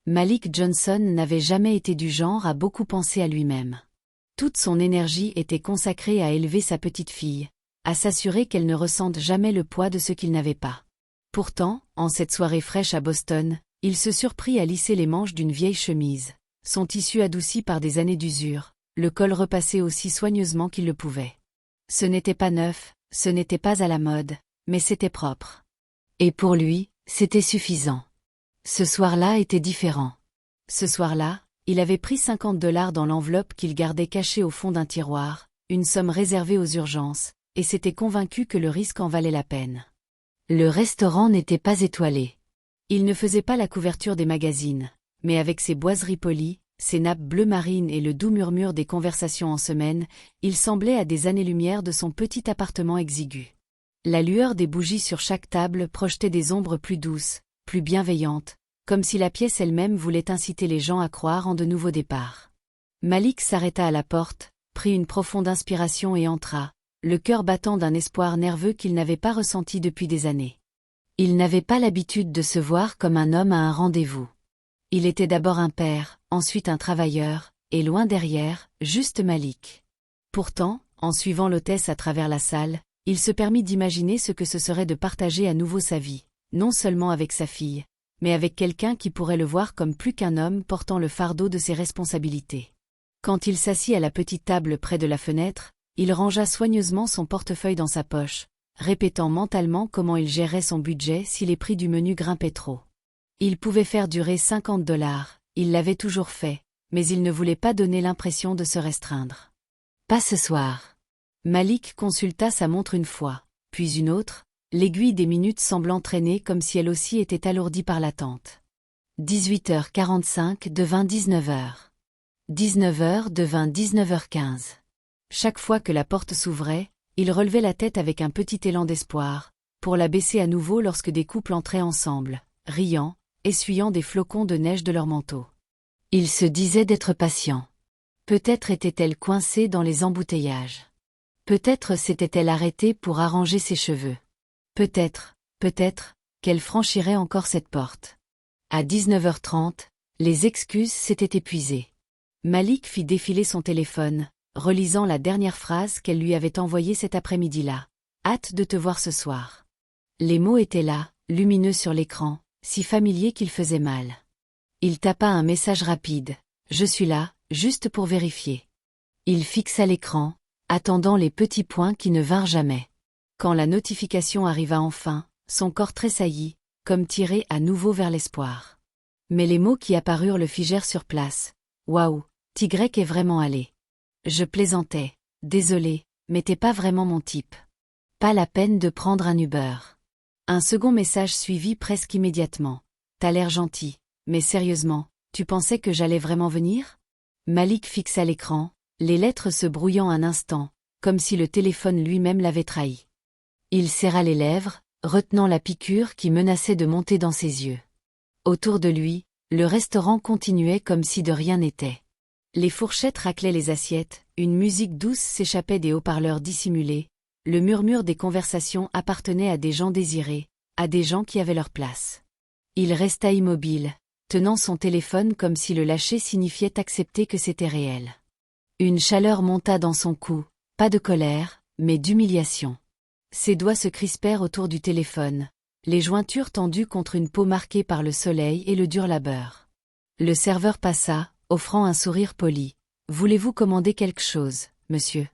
Malik Johnson n'avait jamais été du genre à beaucoup penser à lui-même. Toute son énergie était consacrée à élever sa petite fille, à s'assurer qu'elle ne ressente jamais le poids de ce qu'il n'avait pas. Pourtant, en cette soirée fraîche à Boston, il se surprit à lisser les manches d'une vieille chemise, son tissu adouci par des années d'usure, le col repassé aussi soigneusement qu'il le pouvait. Ce n'était pas neuf, ce n'était pas à la mode, mais c'était propre. Et pour lui, c'était suffisant. Ce soir-là était différent. Ce soir-là, il avait pris $50 dans l'enveloppe qu'il gardait cachée au fond d'un tiroir, une somme réservée aux urgences, et s'était convaincu que le risque en valait la peine. Le restaurant n'était pas étoilé. Il ne faisait pas la couverture des magazines, mais avec ses boiseries polies, ses nappes bleu marine et le doux murmure des conversations en semaine, il semblait à des années-lumière de son petit appartement exigu. La lueur des bougies sur chaque table projetait des ombres plus douces, plus bienveillantes, comme si la pièce elle-même voulait inciter les gens à croire en de nouveaux départs. Malik s'arrêta à la porte, prit une profonde inspiration et entra, le cœur battant d'un espoir nerveux qu'il n'avait pas ressenti depuis des années. Il n'avait pas l'habitude de se voir comme un homme à un rendez-vous. Il était d'abord un père, ensuite un travailleur, et loin derrière, juste Malik. Pourtant, en suivant l'hôtesse à travers la salle, il se permit d'imaginer ce que ce serait de partager à nouveau sa vie, non seulement avec sa fille, mais avec quelqu'un qui pourrait le voir comme plus qu'un homme portant le fardeau de ses responsabilités. Quand il s'assit à la petite table près de la fenêtre, il rangea soigneusement son portefeuille dans sa poche, répétant mentalement comment il gérait son budget si les prix du menu grimpaient trop. Il pouvait faire durer $50, il l'avait toujours fait, mais il ne voulait pas donner l'impression de se restreindre. Pas ce soir. Malik consulta sa montre une fois, puis une autre, l'aiguille des minutes semblant traîner comme si elle aussi était alourdie par l'attente. 18h45 devint 19h. 19h devint 19h15. Chaque fois que la porte s'ouvrait, il relevait la tête avec un petit élan d'espoir, pour la baisser à nouveau lorsque des couples entraient ensemble, riant, essuyant des flocons de neige de leur manteau. Il se disait d'être patient. Peut-être était-elle coincée dans les embouteillages. Peut-être s'était-elle arrêtée pour arranger ses cheveux. Peut-être, qu'elle franchirait encore cette porte. À 19h30, les excuses s'étaient épuisées. Malik fit défiler son téléphone, relisant la dernière phrase qu'elle lui avait envoyée cet après-midi-là. « Hâte de te voir ce soir. » Les mots étaient là, lumineux sur l'écran, si familiers qu'il faisait mal. Il tapa un message rapide. « Je suis là, juste pour vérifier. » Il fixa l'écran, attendant les petits points qui ne vinrent jamais. Quand la notification arriva enfin, son corps tressaillit, comme tiré à nouveau vers l'espoir. Mais les mots qui apparurent le figèrent sur place. « Waouh, Tigrec est vraiment allé. Je plaisantais. Désolé, mais t'es pas vraiment mon type. Pas la peine de prendre un Uber. » Un second message suivit presque immédiatement. « T'as l'air gentil, mais sérieusement, tu pensais que j'allais vraiment venir ?» Malik fixa l'écran, les lettres se brouillant un instant, comme si le téléphone lui-même l'avait trahi. Il serra les lèvres, retenant la piqûre qui menaçait de monter dans ses yeux. Autour de lui, le restaurant continuait comme si de rien n'était. Les fourchettes raclaient les assiettes, une musique douce s'échappait des haut-parleurs dissimulés, le murmure des conversations appartenait à des gens désirés, à des gens qui avaient leur place. Il resta immobile, tenant son téléphone comme si le lâcher signifiait accepter que c'était réel. Une chaleur monta dans son cou, pas de colère, mais d'humiliation. Ses doigts se crispèrent autour du téléphone, les jointures tendues contre une peau marquée par le soleil et le dur labeur. Le serveur passa, offrant un sourire poli. « Voulez-vous commander quelque chose, monsieur ?»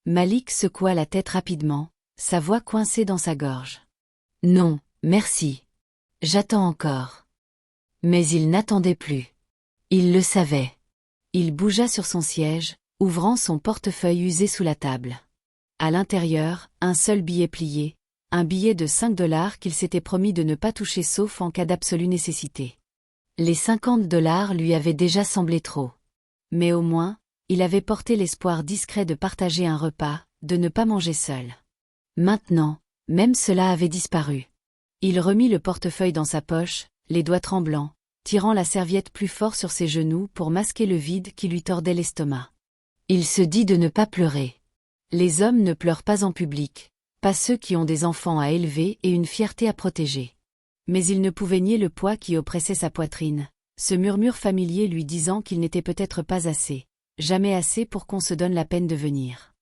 Malik secoua la tête rapidement, sa voix coincée dans sa gorge. « Non, merci. J'attends encore. » Mais il n'attendait plus. Il le savait. Il bougea sur son siège, ouvrant son portefeuille usé sous la table. À l'intérieur, un seul billet plié, un billet de $5 qu'il s'était promis de ne pas toucher sauf en cas d'absolue nécessité. Les $50 lui avaient déjà semblé trop. Mais au moins, il avait porté l'espoir discret de partager un repas, de ne pas manger seul. Maintenant, même cela avait disparu. Il remit le portefeuille dans sa poche, les doigts tremblants, tirant la serviette plus fort sur ses genoux pour masquer le vide qui lui tordait l'estomac. Il se dit de ne pas pleurer. Les hommes ne pleurent pas en public, pas ceux qui ont des enfants à élever et une fierté à protéger. Mais il ne pouvait nier le poids qui oppressait sa poitrine, ce murmure familier lui disant qu'il n'était peut-être pas assez, jamais assez pour qu'on se donne la peine de venir.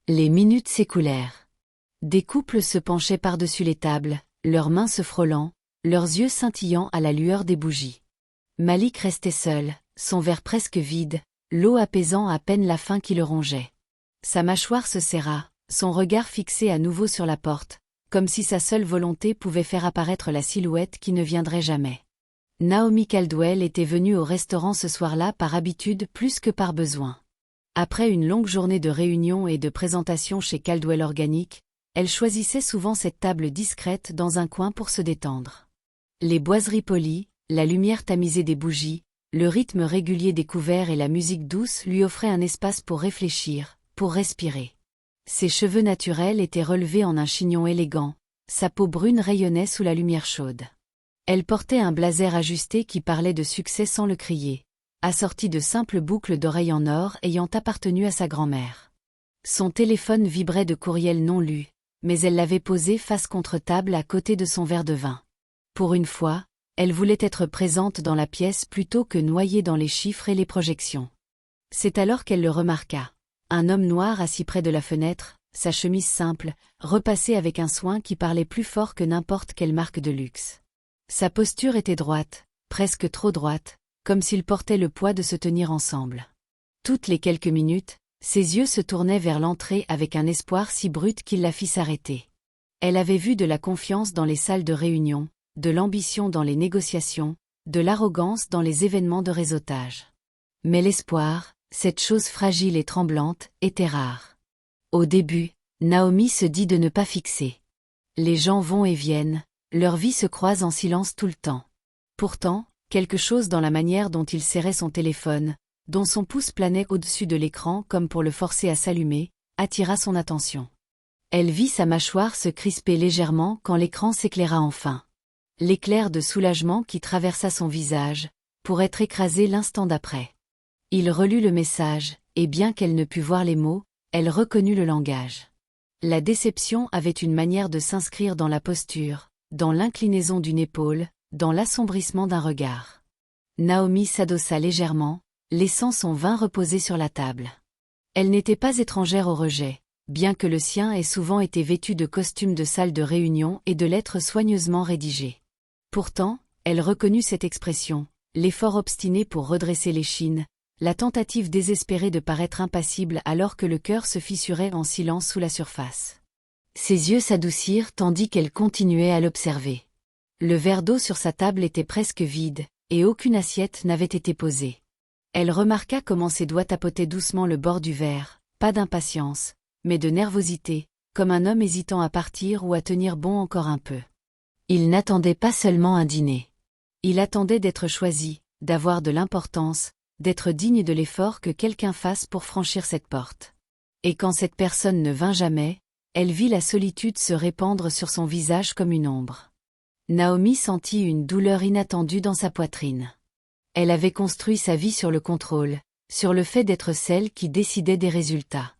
Les minutes s'écoulèrent. Des couples se penchaient par-dessus les tables, leurs mains se frôlant, leurs yeux scintillant à la lueur des bougies. Malik restait seul, son verre presque vide, l'eau apaisant à peine la faim qui le rongeait. Sa mâchoire se serra, son regard fixé à nouveau sur la porte, comme si sa seule volonté pouvait faire apparaître la silhouette qui ne viendrait jamais. Naomi Caldwell était venue au restaurant ce soir-là par habitude plus que par besoin. Après une longue journée de réunions et de présentations chez Caldwell Organic, elle choisissait souvent cette table discrète dans un coin pour se détendre. Les boiseries polies, la lumière tamisée des bougies, le rythme régulier des couverts et la musique douce lui offraient un espace pour réfléchir, pour respirer. Ses cheveux naturels étaient relevés en un chignon élégant, sa peau brune rayonnait sous la lumière chaude. Elle portait un blazer ajusté qui parlait de succès sans le crier, assorti de simples boucles d'oreilles en or ayant appartenu à sa grand-mère. Son téléphone vibrait de courriels non lus, mais elle l'avait posé face contre table à côté de son verre de vin. Pour une fois, elle voulait être présente dans la pièce plutôt que noyée dans les chiffres et les projections. C'est alors qu'elle le remarqua. Un homme noir assis près de la fenêtre, sa chemise simple, repassée avec un soin qui parlait plus fort que n'importe quelle marque de luxe. Sa posture était droite, presque trop droite, comme s'il portait le poids de se tenir ensemble. Toutes les quelques minutes, ses yeux se tournaient vers l'entrée avec un espoir si brut qu'il la fit s'arrêter. Elle avait vu de la confiance dans les salles de réunion, de l'ambition dans les négociations, de l'arrogance dans les événements de réseautage. Mais l'espoir, cette chose fragile et tremblante, était rare. Au début, Naomi se dit de ne pas fixer. Les gens vont et viennent, leur vie se croise en silence tout le temps. Pourtant, quelque chose dans la manière dont il serrait son téléphone, dont son pouce planait au-dessus de l'écran comme pour le forcer à s'allumer, attira son attention. Elle vit sa mâchoire se crisper légèrement quand l'écran s'éclaira enfin. L'éclair de soulagement qui traversa son visage, pour être écrasé l'instant d'après. Il relut le message, et bien qu'elle ne pût voir les mots, elle reconnut le langage. La déception avait une manière de s'inscrire dans la posture, dans l'inclinaison d'une épaule, dans l'assombrissement d'un regard. Naomi s'adossa légèrement, laissant son vin reposer sur la table. Elle n'était pas étrangère au rejet, bien que le sien ait souvent été vêtu de costumes de salle de réunion et de lettres soigneusement rédigées. Pourtant, elle reconnut cette expression, l'effort obstiné pour redresser l'échine, la tentative désespérée de paraître impassible alors que le cœur se fissurait en silence sous la surface. Ses yeux s'adoucirent tandis qu'elle continuait à l'observer. Le verre d'eau sur sa table était presque vide, et aucune assiette n'avait été posée. Elle remarqua comment ses doigts tapotaient doucement le bord du verre, pas d'impatience, mais de nervosité, comme un homme hésitant à partir ou à tenir bon encore un peu. Il n'attendait pas seulement un dîner. Il attendait d'être choisi, d'avoir de l'importance, d'être digne de l'effort que quelqu'un fasse pour franchir cette porte. Et quand cette personne ne vint jamais, elle vit la solitude se répandre sur son visage comme une ombre. Naomi sentit une douleur inattendue dans sa poitrine. Elle avait construit sa vie sur le contrôle, sur le fait d'être celle qui décidait des résultats.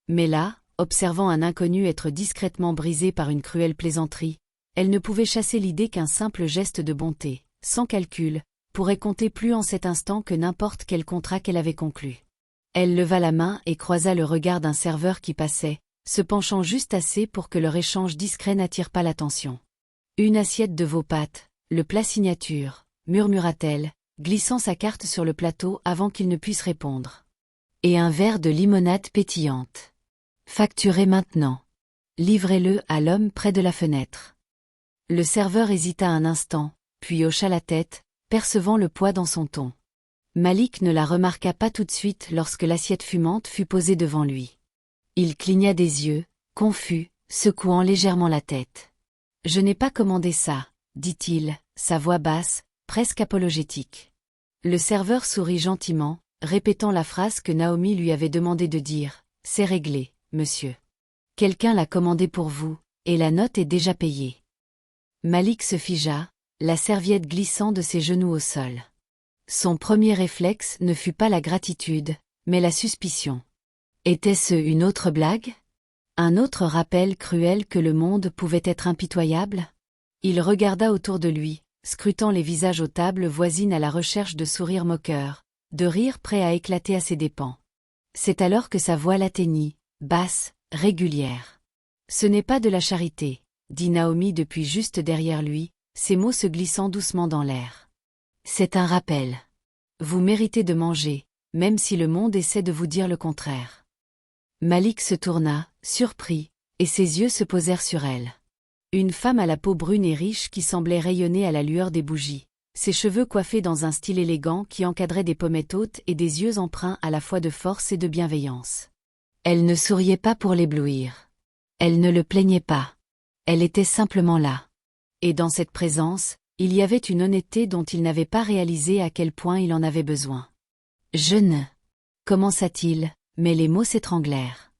Mais là, observant un inconnu être discrètement brisé par une cruelle plaisanterie, elle ne pouvait chasser l'idée qu'un simple geste de bonté, sans calcul, pourrait compter plus en cet instant que n'importe quel contrat qu'elle avait conclu. Elle leva la main et croisa le regard d'un serveur qui passait, se penchant juste assez pour que leur échange discret n'attire pas l'attention. « Une assiette de vos pâtes, le plat signature », murmura-t-elle, glissant sa carte sur le plateau avant qu'il ne puisse répondre. « Et un verre de limonade pétillante. Facturez maintenant. Livrez-le à l'homme près de la fenêtre. » Le serveur hésita un instant, puis hocha la tête, percevant le poids dans son ton. Malik ne la remarqua pas tout de suite lorsque l'assiette fumante fut posée devant lui. Il cligna des yeux, confus, secouant légèrement la tête. « Je n'ai pas commandé ça, » dit-il, sa voix basse, presque apologétique. Le serveur sourit gentiment, répétant la phrase que Naomi lui avait demandé de dire, « C'est réglé, monsieur. Quelqu'un l'a commandé pour vous, et la note est déjà payée. » Malik se figea, la serviette glissant de ses genoux au sol. Son premier réflexe ne fut pas la gratitude, mais la suspicion. Était-ce une autre blague? Un autre rappel cruel que le monde pouvait être impitoyable? Il regarda autour de lui, scrutant les visages aux tables voisines à la recherche de sourires moqueurs, de rires prêts à éclater à ses dépens. C'est alors que sa voix l'atteignit, basse, régulière. « Ce n'est pas de la charité, » dit Naomi depuis juste derrière lui, ses mots se glissant doucement dans l'air. « C'est un rappel. Vous méritez de manger, même si le monde essaie de vous dire le contraire. » Malik se tourna, surpris, et ses yeux se posèrent sur elle. Une femme à la peau brune et riche qui semblait rayonner à la lueur des bougies, ses cheveux coiffés dans un style élégant qui encadrait des pommettes hautes et des yeux empreints à la fois de force et de bienveillance. Elle ne souriait pas pour l'éblouir. Elle ne le plaignait pas. Elle était simplement là. Et dans cette présence, il y avait une honnêteté dont il n'avait pas réalisé à quel point il en avait besoin. « Je ne... » commença-t-il, mais les mots s'étranglèrent.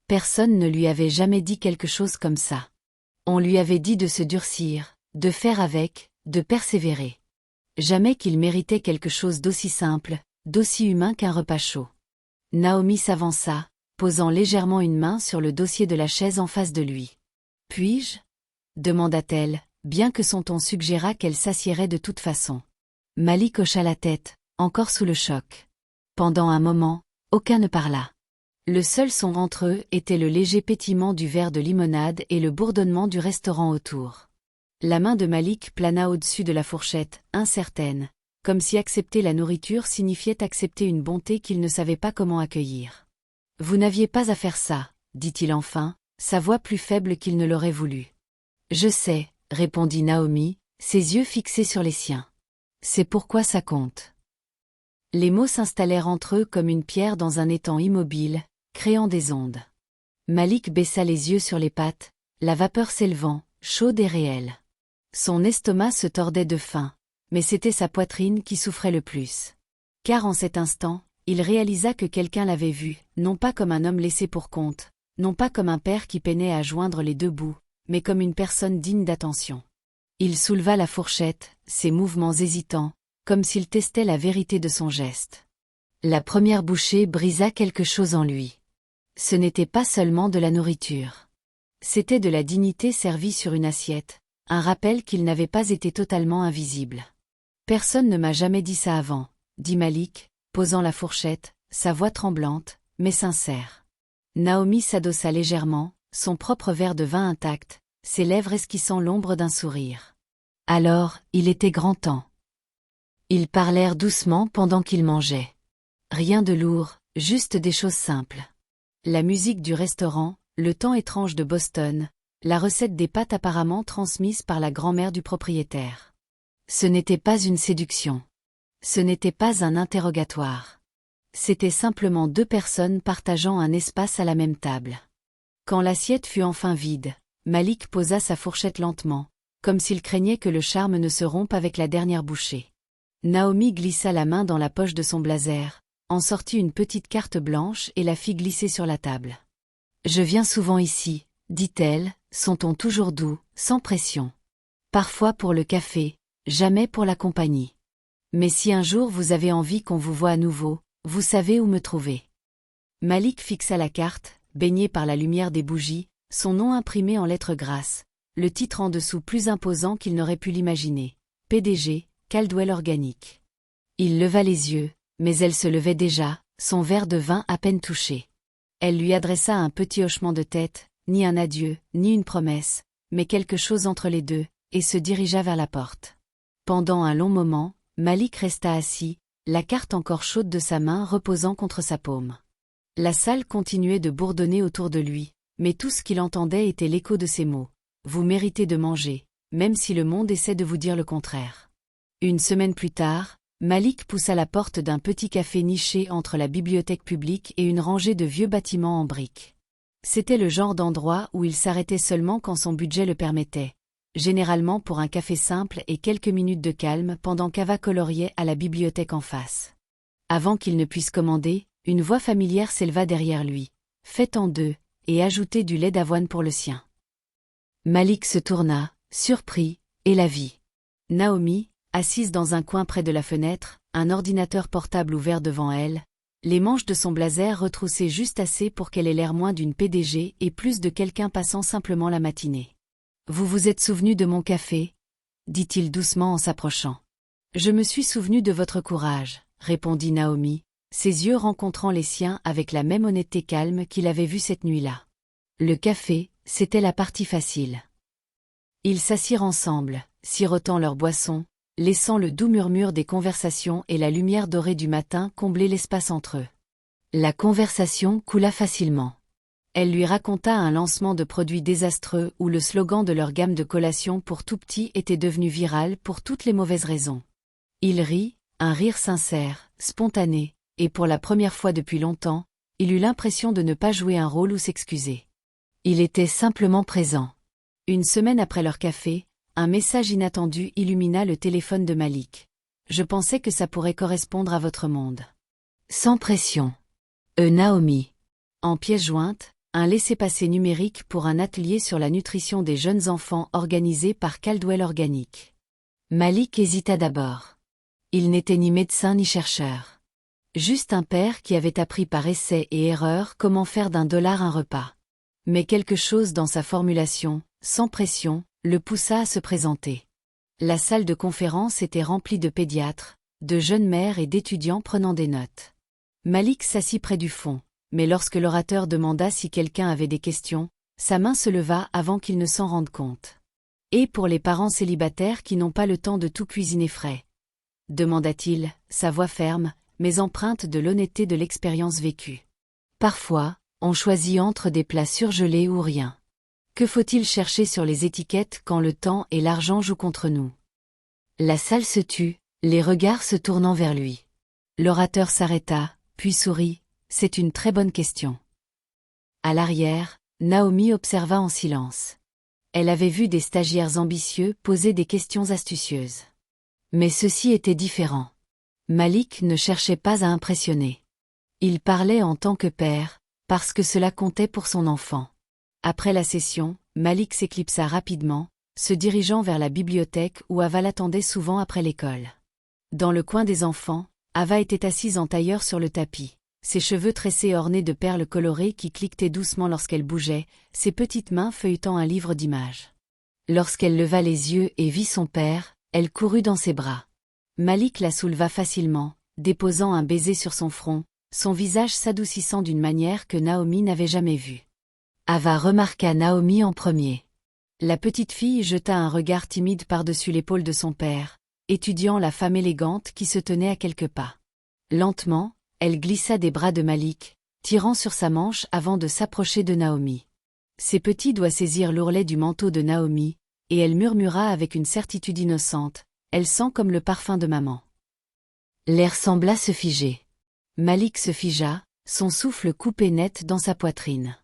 Personne ne lui avait jamais dit quelque chose comme ça. On lui avait dit de se durcir, de faire avec, de persévérer. Jamais qu'il méritait quelque chose d'aussi simple, d'aussi humain qu'un repas chaud. Naomi s'avança, posant légèrement une main sur le dossier de la chaise en face de lui. « Puis-je » demanda-t-elle, bien que son ton suggérât qu'elle s'assiérait de toute façon. Malik hocha la tête, encore sous le choc. Pendant un moment, aucun ne parla. Le seul son entre eux était le léger pétillement du verre de limonade et le bourdonnement du restaurant autour. La main de Malik plana au-dessus de la fourchette, incertaine, comme si accepter la nourriture signifiait accepter une bonté qu'il ne savait pas comment accueillir. « Vous n'aviez pas à faire ça, » dit-il enfin, sa voix plus faible qu'il ne l'aurait voulu. « Je sais, » répondit Naomi, ses yeux fixés sur les siens. « C'est pourquoi ça compte. » Les mots s'installèrent entre eux comme une pierre dans un étang immobile, créant des ondes. Malik baissa les yeux sur les pattes, la vapeur s'élevant, chaude et réelle. Son estomac se tordait de faim, mais c'était sa poitrine qui souffrait le plus. Car en cet instant, il réalisa que quelqu'un l'avait vu, non pas comme un homme laissé pour compte, non pas comme un père qui peinait à joindre les deux bouts, mais comme une personne digne d'attention. Il souleva la fourchette, ses mouvements hésitants, comme s'il testait la vérité de son geste. La première bouchée brisa quelque chose en lui. Ce n'était pas seulement de la nourriture. C'était de la dignité servie sur une assiette, un rappel qu'il n'avait pas été totalement invisible. « Personne ne m'a jamais dit ça avant, » dit Malik, posant la fourchette, sa voix tremblante, mais sincère. Naomi s'adossa légèrement, son propre verre de vin intact, ses lèvres esquissant l'ombre d'un sourire. Alors, il était grand temps. Ils parlèrent doucement pendant qu'ils mangeaient. Rien de lourd, juste des choses simples. La musique du restaurant, le temps étrange de Boston, la recette des pâtes apparemment transmise par la grand-mère du propriétaire. Ce n'était pas une séduction. Ce n'était pas un interrogatoire. C'étaient simplement deux personnes partageant un espace à la même table. Quand l'assiette fut enfin vide, Malik posa sa fourchette lentement, comme s'il craignait que le charme ne se rompe avec la dernière bouchée. Naomi glissa la main dans la poche de son blazer, en sortit une petite carte blanche et la fit glisser sur la table. « Je viens souvent ici, » dit-elle, son ton toujours doux, sans pression. « Parfois pour le café, jamais pour la compagnie. Mais si un jour vous avez envie qu'on vous voie à nouveau, vous savez où me trouver. » Malik fixa la carte, baigné par la lumière des bougies, son nom imprimé en lettres grasses, le titre en dessous plus imposant qu'il n'aurait pu l'imaginer. PDG, Caldwell Organic. Il leva les yeux, mais elle se levait déjà, son verre de vin à peine touché. Elle lui adressa un petit hochement de tête, ni un adieu, ni une promesse, mais quelque chose entre les deux, et se dirigea vers la porte. Pendant un long moment, Malik resta assis, la carte encore chaude de sa main reposant contre sa paume. La salle continuait de bourdonner autour de lui, mais tout ce qu'il entendait était l'écho de ses mots. « Vous méritez de manger, même si le monde essaie de vous dire le contraire. » Une semaine plus tard, Malik poussa la porte d'un petit café niché entre la bibliothèque publique et une rangée de vieux bâtiments en briques. C'était le genre d'endroit où il s'arrêtait seulement quand son budget le permettait, généralement pour un café simple et quelques minutes de calme pendant qu'Ava coloriait à la bibliothèque en face. Avant qu'il ne puisse commander, une voix familière s'éleva derrière lui. « Faites en deux, et ajoutez du lait d'avoine pour le sien. » Malik se tourna, surpris, et la vit. Naomi, assise dans un coin près de la fenêtre, un ordinateur portable ouvert devant elle, les manches de son blazer retroussées juste assez pour qu'elle ait l'air moins d'une PDG et plus de quelqu'un passant simplement la matinée. « Vous vous êtes souvenu de mon café ?» dit-il doucement en s'approchant. Je me suis souvenu de votre courage, répondit Naomi, ses yeux rencontrant les siens avec la même honnêteté calme qu'il avait vue cette nuit-là. Le café, c'était la partie facile. Ils s'assirent ensemble, sirotant leur boisson, laissant le doux murmure des conversations et la lumière dorée du matin combler l'espace entre eux. La conversation coula facilement. Elle lui raconta un lancement de produits désastreux où le slogan de leur gamme de collations pour tout petit était devenu viral pour toutes les mauvaises raisons. Il rit, un rire sincère, spontané, et pour la première fois depuis longtemps, il eut l'impression de ne pas jouer un rôle ou s'excuser. Il était simplement présent. Une semaine après leur café, un message inattendu illumina le téléphone de Malik. Je pensais que ça pourrait correspondre à votre monde. Sans pression. Naomi. En pièce jointe, un laissez-passer numérique pour un atelier sur la nutrition des jeunes enfants organisé par Caldwell Organic. Malik hésita d'abord. Il n'était ni médecin ni chercheur. Juste un père qui avait appris par essai et erreur comment faire d'$1 un repas. Mais quelque chose dans sa formulation, sans pression, le poussa à se présenter. La salle de conférence était remplie de pédiatres, de jeunes mères et d'étudiants prenant des notes. Malik s'assit près du fond, mais lorsque l'orateur demanda si quelqu'un avait des questions, sa main se leva avant qu'il ne s'en rende compte. « Et pour les parents célibataires qui n'ont pas le temps de tout cuisiner frais ?» demanda-t-il, sa voix ferme, mais empreinte de l'honnêteté de l'expérience vécue. « Parfois, on choisit entre des plats surgelés ou rien. Que faut-il chercher sur les étiquettes quand le temps et l'argent jouent contre nous ?» La salle se tut, les regards se tournant vers lui. L'orateur s'arrêta, puis sourit. « C'est une très bonne question. » À l'arrière, Naomi observa en silence. Elle avait vu des stagiaires ambitieux poser des questions astucieuses. Mais ceci était différent. Malik ne cherchait pas à impressionner. Il parlait en tant que père, parce que cela comptait pour son enfant. Après la session, Malik s'éclipsa rapidement, se dirigeant vers la bibliothèque où Ava l'attendait souvent après l'école. Dans le coin des enfants, Ava était assise en tailleur sur le tapis, ses cheveux tressés ornés de perles colorées qui cliquetaient doucement lorsqu'elle bougeait, ses petites mains feuilletant un livre d'images. Lorsqu'elle leva les yeux et vit son père, elle courut dans ses bras. Malik la souleva facilement, déposant un baiser sur son front, son visage s'adoucissant d'une manière que Naomi n'avait jamais vue. Ava remarqua Naomi en premier. La petite fille jeta un regard timide par-dessus l'épaule de son père, étudiant la femme élégante qui se tenait à quelques pas. Lentement, elle glissa des bras de Malik, tirant sur sa manche avant de s'approcher de Naomi. Ses petits doigts saisirent l'ourlet du manteau de Naomi, et elle murmura avec une certitude innocente, « Elle sent comme le parfum de maman. » L'air sembla se figer. Malik se figea, son souffle coupé net dans sa poitrine.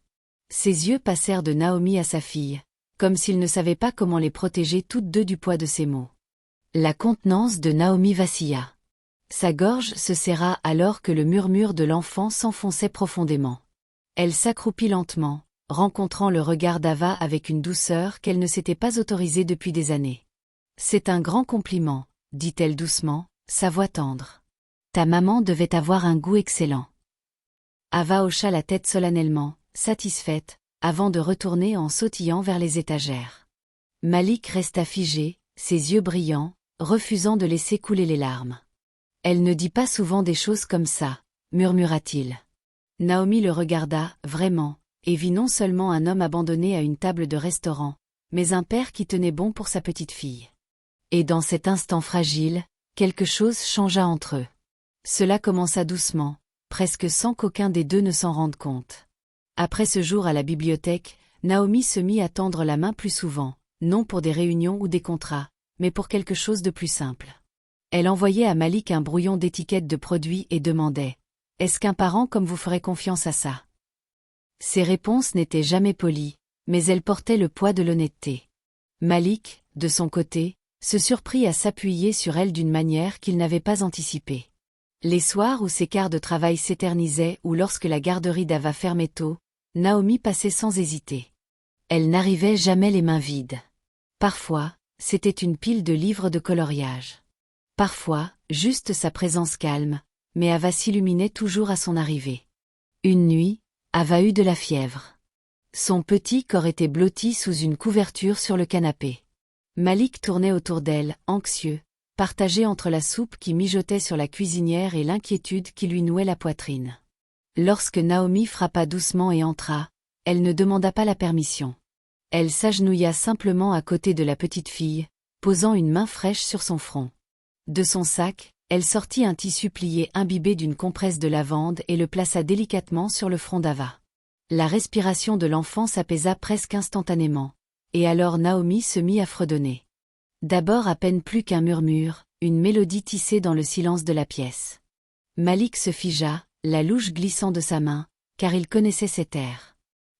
Ses yeux passèrent de Naomi à sa fille, comme s'il ne savait pas comment les protéger toutes deux du poids de ses mots. La contenance de Naomi vacilla. Sa gorge se serra alors que le murmure de l'enfant s'enfonçait profondément. Elle s'accroupit lentement, rencontrant le regard d'Ava avec une douceur qu'elle ne s'était pas autorisée depuis des années. « C'est un grand compliment, » dit-elle doucement, sa voix tendre. « Ta maman devait avoir un goût excellent. » Ava hocha la tête solennellement, satisfaite, avant de retourner en sautillant vers les étagères. Malik resta figé, ses yeux brillants, refusant de laisser couler les larmes. « Elle ne dit pas souvent des choses comme ça, » murmura-t-il. Naomi le regarda, vraiment, et vit non seulement un homme abandonné à une table de restaurant, mais un père qui tenait bon pour sa petite fille. Et dans cet instant fragile, quelque chose changea entre eux. Cela commença doucement, presque sans qu'aucun des deux ne s'en rende compte. Après ce jour à la bibliothèque, Naomi se mit à tendre la main plus souvent, non pour des réunions ou des contrats, mais pour quelque chose de plus simple. Elle envoyait à Malik un brouillon d'étiquettes de produits et demandait « Est-ce qu'un parent comme vous ferait confiance à ça ?» Ses réponses n'étaient jamais polies, mais elles portaient le poids de l'honnêteté. Malik, de son côté, se surprit à s'appuyer sur elle d'une manière qu'il n'avait pas anticipée. Les soirs où ses quarts de travail s'éternisaient ou lorsque la garderie d'Ava fermait tôt, Naomi passait sans hésiter. Elle n'arrivait jamais les mains vides. Parfois, c'était une pile de livres de coloriage. Parfois, juste sa présence calme, mais Ava s'illuminait toujours à son arrivée. Une nuit, Ava eut de la fièvre. Son petit corps était blotti sous une couverture sur le canapé. Malik tournait autour d'elle, anxieux, partagé entre la soupe qui mijotait sur la cuisinière et l'inquiétude qui lui nouait la poitrine. Lorsque Naomi frappa doucement et entra, elle ne demanda pas la permission. Elle s'agenouilla simplement à côté de la petite fille, posant une main fraîche sur son front. De son sac, elle sortit un tissu plié imbibé d'une compresse de lavande et le plaça délicatement sur le front d'Ava. La respiration de l'enfant s'apaisa presque instantanément, et alors Naomi se mit à fredonner. D'abord à peine plus qu'un murmure, une mélodie tissée dans le silence de la pièce. Malik se figea, la louche glissant de sa main, car il connaissait cet air.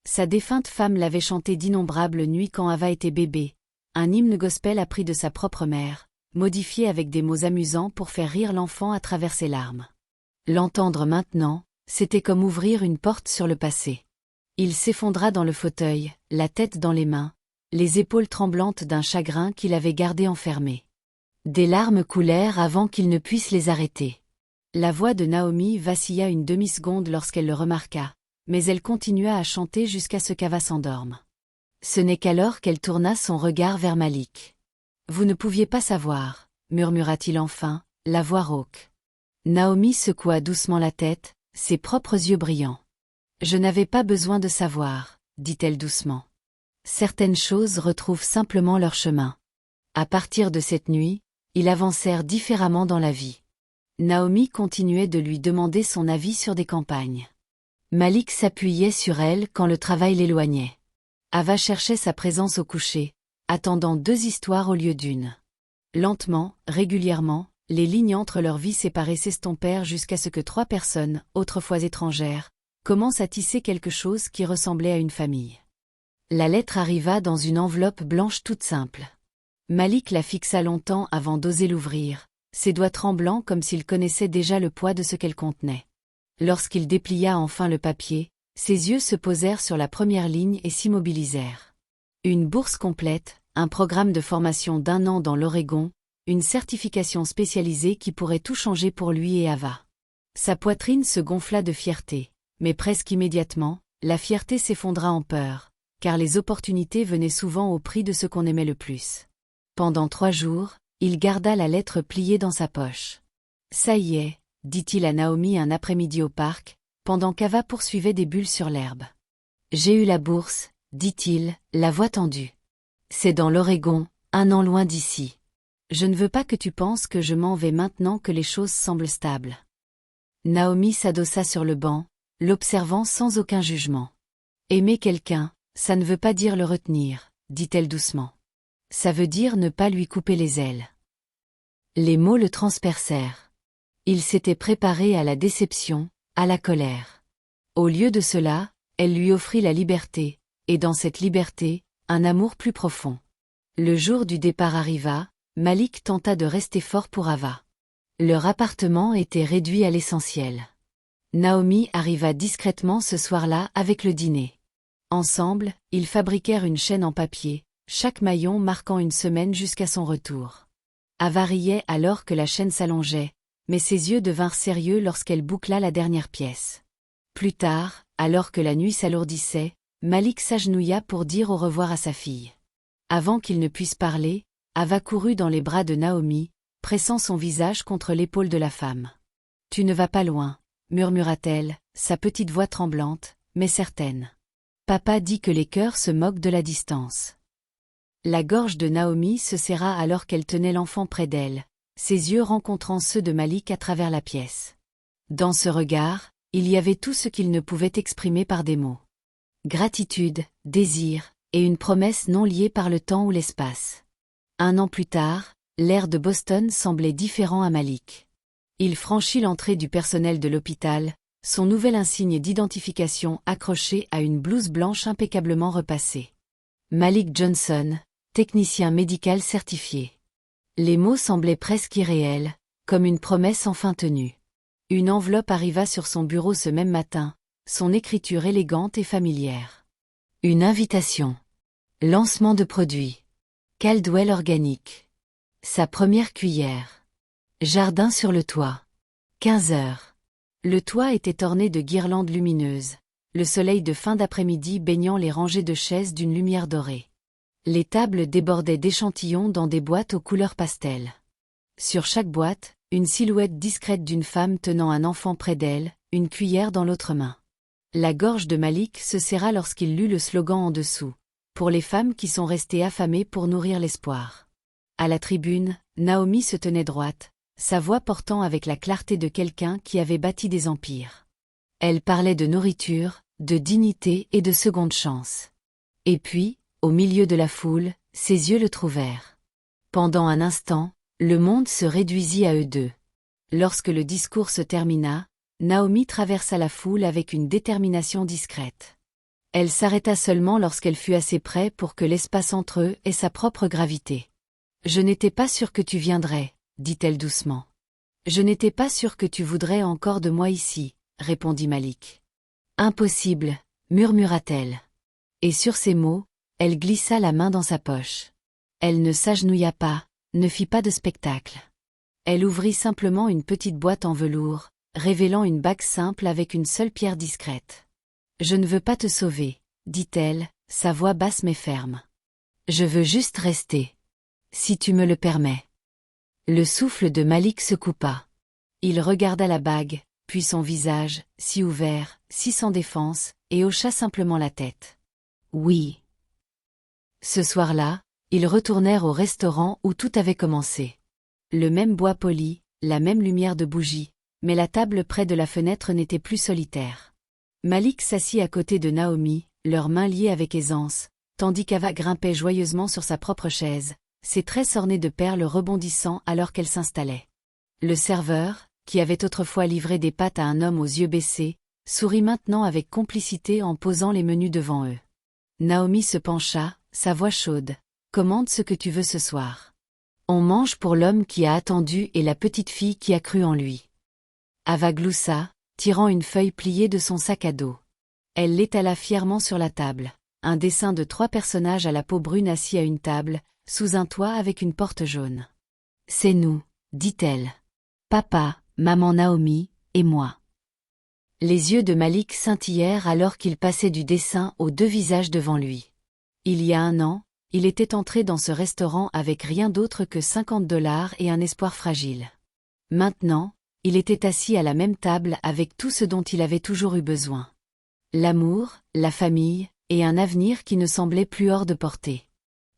Sa défunte femme l'avait chanté d'innombrables nuits quand Ava était bébé, un hymne gospel appris de sa propre mère, modifié avec des mots amusants pour faire rire l'enfant à travers ses larmes. L'entendre maintenant, c'était comme ouvrir une porte sur le passé. Il s'effondra dans le fauteuil, la tête dans les mains, les épaules tremblantes d'un chagrin qu'il avait gardé enfermé. Des larmes coulèrent avant qu'il ne puisse les arrêter. La voix de Naomi vacilla une demi-seconde lorsqu'elle le remarqua, mais elle continua à chanter jusqu'à ce qu'Ava s'endorme. Ce n'est qu'alors qu'elle tourna son regard vers Malik. « Vous ne pouviez pas savoir, » murmura-t-il enfin, la voix rauque. Naomi secoua doucement la tête, ses propres yeux brillants. « Je n'avais pas besoin de savoir, » dit-elle doucement. Certaines choses retrouvent simplement leur chemin. À partir de cette nuit, ils avancèrent différemment dans la vie. Naomi continuait de lui demander son avis sur des campagnes. Malik s'appuyait sur elle quand le travail l'éloignait. Ava cherchait sa présence au coucher, attendant 2 histoires au lieu d'une. Lentement, régulièrement, les lignes entre leurs vies séparées s'estompèrent jusqu'à ce que 3 personnes, autrefois étrangères, commencent à tisser quelque chose qui ressemblait à une famille. La lettre arriva dans une enveloppe blanche toute simple. Malik la fixa longtemps avant d'oser l'ouvrir, ses doigts tremblants comme s'il connaissait déjà le poids de ce qu'elle contenait. Lorsqu'il déplia enfin le papier, ses yeux se posèrent sur la première ligne et s'immobilisèrent. Une bourse complète, un programme de formation d'1 an dans l'Oregon, une certification spécialisée qui pourrait tout changer pour lui et Ava. Sa poitrine se gonfla de fierté, mais presque immédiatement, la fierté s'effondra en peur, car les opportunités venaient souvent au prix de ce qu'on aimait le plus. Pendant 3 jours, il garda la lettre pliée dans sa poche. « Ça y est », dit-il à Naomi un après-midi au parc, pendant qu'Ava poursuivait des bulles sur l'herbe. « J'ai eu la bourse », dit-il, la voix tendue. « C'est dans l'Oregon, 1 an loin d'ici. Je ne veux pas que tu penses que je m'en vais maintenant que les choses semblent stables. » Naomi s'adossa sur le banc, l'observant sans aucun jugement. « Aimer quelqu'un, ça ne veut pas dire le retenir, » dit-elle doucement. « Ça veut dire ne pas lui couper les ailes. » Les mots le transpercèrent. Il s'était préparé à la déception, à la colère. Au lieu de cela, elle lui offrit la liberté, et dans cette liberté, un amour plus profond. Le jour du départ arriva, Malik tenta de rester fort pour Ava. Leur appartement était réduit à l'essentiel. Naomi arriva discrètement ce soir-là avec le dîner. Ensemble, ils fabriquèrent une chaîne en papier, chaque maillon marquant une semaine jusqu'à son retour. Ava riait alors que la chaîne s'allongeait, mais ses yeux devinrent sérieux lorsqu'elle boucla la dernière pièce. Plus tard, alors que la nuit s'alourdissait, Malik s'agenouilla pour dire au revoir à sa fille. Avant qu'il ne puisse parler, Ava courut dans les bras de Naomi, pressant son visage contre l'épaule de la femme. « Tu ne vas pas loin », murmura-t-elle, sa petite voix tremblante, mais certaine. Papa dit que les cœurs se moquent de la distance. La gorge de Naomi se serra alors qu'elle tenait l'enfant près d'elle, ses yeux rencontrant ceux de Malik à travers la pièce. Dans ce regard, il y avait tout ce qu'il ne pouvait exprimer par des mots. Gratitude, désir, et une promesse non liée par le temps ou l'espace. 1 an plus tard, l'air de Boston semblait différent à Malik. Il franchit l'entrée du personnel de l'hôpital, son nouvel insigne d'identification accroché à une blouse blanche impeccablement repassée. Malik Johnson, technicien médical certifié. Les mots semblaient presque irréels, comme une promesse enfin tenue. Une enveloppe arriva sur son bureau ce même matin, son écriture élégante et familière. Une invitation. Lancement de produit. Caldwell organique. Sa première cuillère. Jardin sur le toit. 15 heures. Le toit était orné de guirlandes lumineuses, le soleil de fin d'après-midi baignant les rangées de chaises d'une lumière dorée. Les tables débordaient d'échantillons dans des boîtes aux couleurs pastel. Sur chaque boîte, une silhouette discrète d'une femme tenant un enfant près d'elle, une cuillère dans l'autre main. La gorge de Malik se serra lorsqu'il lut le slogan en dessous. Pour les femmes qui sont restées affamées pour nourrir l'espoir. À la tribune, Naomi se tenait droite, sa voix portant avec la clarté de quelqu'un qui avait bâti des empires. Elle parlait de nourriture, de dignité et de seconde chance. Et puis, au milieu de la foule, ses yeux le trouvèrent. Pendant un instant, le monde se réduisit à eux deux. Lorsque le discours se termina, Naomi traversa la foule avec une détermination discrète. Elle s'arrêta seulement lorsqu'elle fut assez près pour que l'espace entre eux ait sa propre gravité. « Je n'étais pas sûre que tu viendrais, » dit-elle doucement. « Je n'étais pas sûre que tu voudrais encore de moi ici, » répondit Malik. « Impossible, » murmura-t-elle. Et sur ces mots, elle glissa la main dans sa poche. Elle ne s'agenouilla pas, ne fit pas de spectacle. Elle ouvrit simplement une petite boîte en velours, révélant une bague simple avec une seule pierre discrète. « Je ne veux pas te sauver, » dit-elle, sa voix basse mais ferme. « Je veux juste rester. Si tu me le permets. » Le souffle de Malik se coupa. Il regarda la bague, puis son visage, si ouvert, si sans défense, et hocha simplement la tête. « Oui. » Ce soir-là, ils retournèrent au restaurant où tout avait commencé. Le même bois poli, la même lumière de bougie, mais la table près de la fenêtre n'était plus solitaire. Malik s'assit à côté de Naomi, leurs mains liées avec aisance, tandis qu'Ava grimpait joyeusement sur sa propre chaise, ses traits ornés de perles rebondissant alors qu'elle s'installait. Le serveur, qui avait autrefois livré des pâtes à un homme aux yeux baissés, sourit maintenant avec complicité en posant les menus devant eux. Naomi se pencha, sa voix chaude. « Commande ce que tu veux ce soir. On mange pour l'homme qui a attendu et la petite fille qui a cru en lui. » Ava gloussa, tirant une feuille pliée de son sac à dos. Elle l'étala fièrement sur la table, un dessin de 3 personnages à la peau brune assis à une table, sous un toit avec une porte jaune. « C'est nous, » dit-elle. « Papa, maman Naomi, et moi. » Les yeux de Malik scintillèrent alors qu'il passait du dessin aux 2 visages devant lui. Il y a 1 an, il était entré dans ce restaurant avec rien d'autre que $50 et un espoir fragile. Maintenant, il était assis à la même table avec tout ce dont il avait toujours eu besoin. L'amour, la famille, et un avenir qui ne semblait plus hors de portée.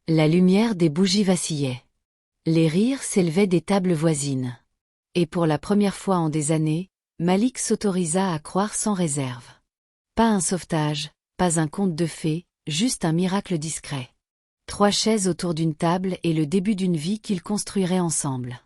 La lumière des bougies vacillait. Les rires s'élevaient des tables voisines. Et pour la première fois en des années, Malik s'autorisa à croire sans réserve. Pas un sauvetage, pas un conte de fées, juste un miracle discret. 3 chaises autour d'une table et le début d'une vie qu'ils construiraient ensemble.